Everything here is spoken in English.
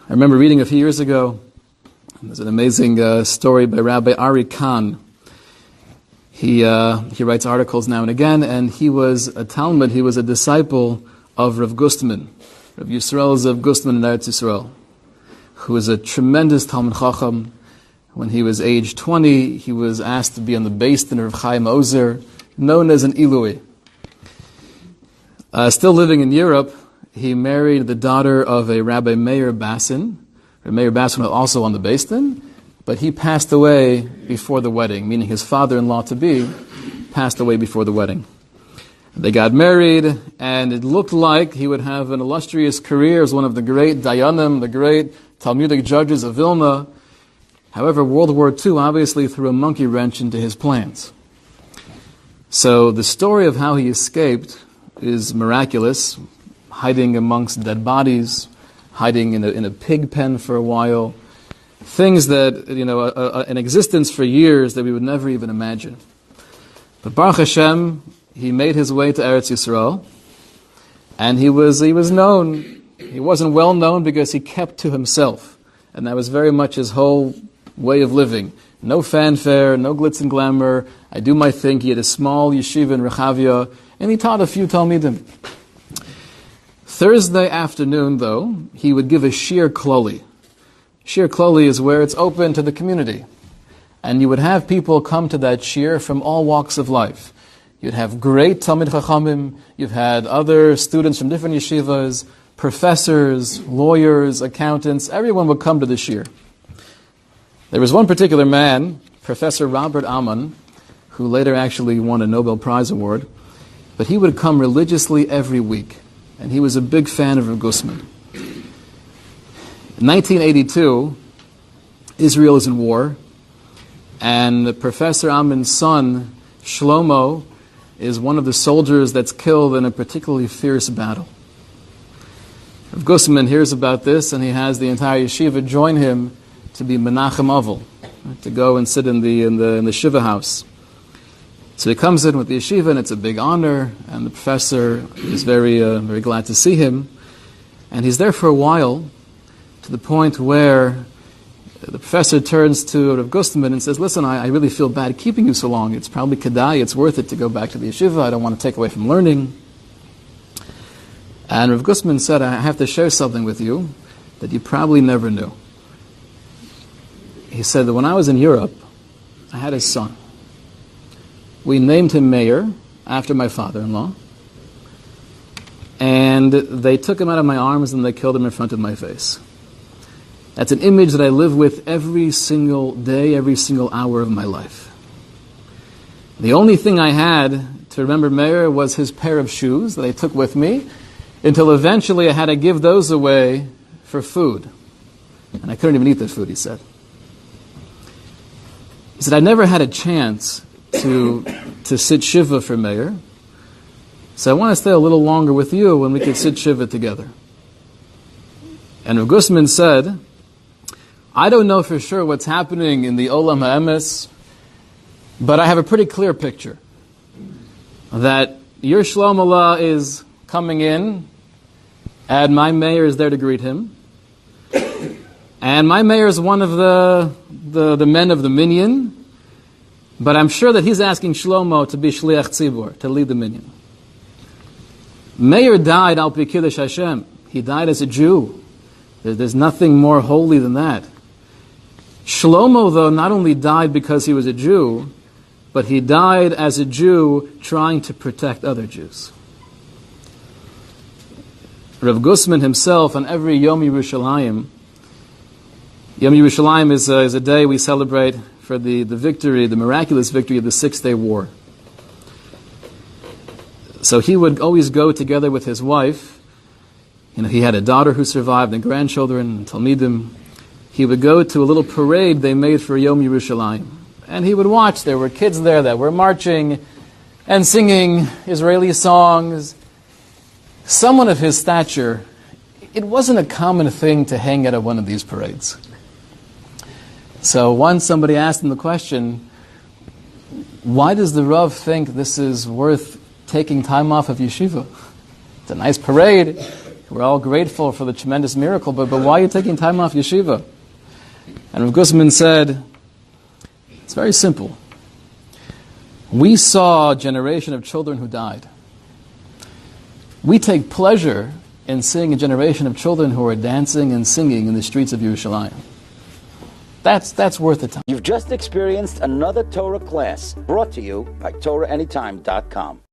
I remember reading a few years ago, there's an amazing story by Rabbi Ari Khan. He writes articles now and again, and he was a Talmud, he was a disciple of Rav Gustman, Rav Yisrael Zev Gustman in Eretz Yisrael, who was a tremendous Talmud Chacham. When he was age 20, he was asked to be on the beis din of Rav Chaim Ozer, known as an Ilui. Still living in Europe, he married the daughter of a Rabbi Meir Bassin. Rabbi Meir Bassin was also on the beis din, but he passed away before the wedding, meaning his father-in-law-to-be passed away before the wedding. They got married, and it looked like he would have an illustrious career as one of the great Dayanim, the great Talmudic judges of Vilna. However, World War II obviously threw a monkey wrench into his plans. So the story of how he escaped is miraculous, hiding amongst dead bodies, hiding in a pig pen for a while, things that, an existence for years that we would never even imagine. But Baruch Hashem, he made his way to Eretz Yisrael, and he was known. He wasn't well known because he kept to himself, and that was very much his whole way of living. No fanfare, no glitz and glamour. I do my thing. He had a small yeshiva in Rechavia, and he taught a few Talmidim. Thursday afternoon, though, he would give a shir kloli. Shir kloli is where it's open to the community. And you would have people come to that shir from all walks of life. You'd have great Talmid Chachamim, you've had other students from different yeshivas, professors, lawyers, accountants, everyone would come to the shir. There was one particular man, Professor Robert Amann, who later actually won a Nobel Prize Award, but he would come religiously every week, and he was a big fan of Rav Gustman. In 1982, Israel is in war, and Professor Amann's son, Shlomo, is one of the soldiers that's killed in a particularly fierce battle. Rav Gustman hears about this, and he has the entire yeshiva join him to be Menachem Avel, to go and sit in the Shiva house. So he comes in with the yeshiva, and it's a big honor, and the professor is very glad to see him. And he's there for a while, to the point where the professor turns to Rav Gustman and says, listen, I really feel bad keeping you so long. It's probably kedai, it's worth it to go back to the yeshiva. I don't want to take away from learning. And Rav Gustman said, I have to share something with you that you probably never knew. He said that when I was in Europe, I had a son. We named him Meir, after my father-in-law. And they took him out of my arms and they killed him in front of my face. That's an image that I live with every single day, every single hour of my life. The only thing I had to remember Meir was his pair of shoes that I took with me, until eventually I had to give those away for food. And I couldn't even eat that food, he said. He said, I never had a chance to sit Shiva for Meir, so I want to stay a little longer with you when we could sit Shiva together. And Rav Gustman said, I don't know for sure what's happening in the Olam HaEmes, but I have a pretty clear picture that your Shalom Allah is coming in, and my Meir is there to greet him. And my Meir is one of the men of the minyan, but I'm sure that he's asking Shlomo to be Shliach Tzibor, to lead the minyan. Meir died al pi Kiddush Hashem. He died as a Jew. There's nothing more holy than that. Shlomo, though, not only died because he was a Jew, but he died as a Jew trying to protect other Jews. Rav Gustman himself, on every Yom Yerushalayim, Yom Yerushalayim is a day we celebrate for the victory, the miraculous victory of the Six-Day War. So he would always go together with his wife. He had a daughter who survived, and grandchildren, and Talmidim. He would go to a little parade they made for Yom Yerushalayim. And he would watch. There were kids there that were marching and singing Israeli songs. Someone of his stature, it wasn't a common thing to hang out at one of these parades. So once somebody asked him the question, why does the Rav think this is worth taking time off of yeshiva? It's a nice parade. We're all grateful for the tremendous miracle, but why are you taking time off yeshiva? And Rav Guzman said, it's very simple. We saw a generation of children who died. We take pleasure in seeing a generation of children who are dancing and singing in the streets of Yerushalayim. That's worth the time. You've just experienced another Torah class brought to you by TorahAnytime.com.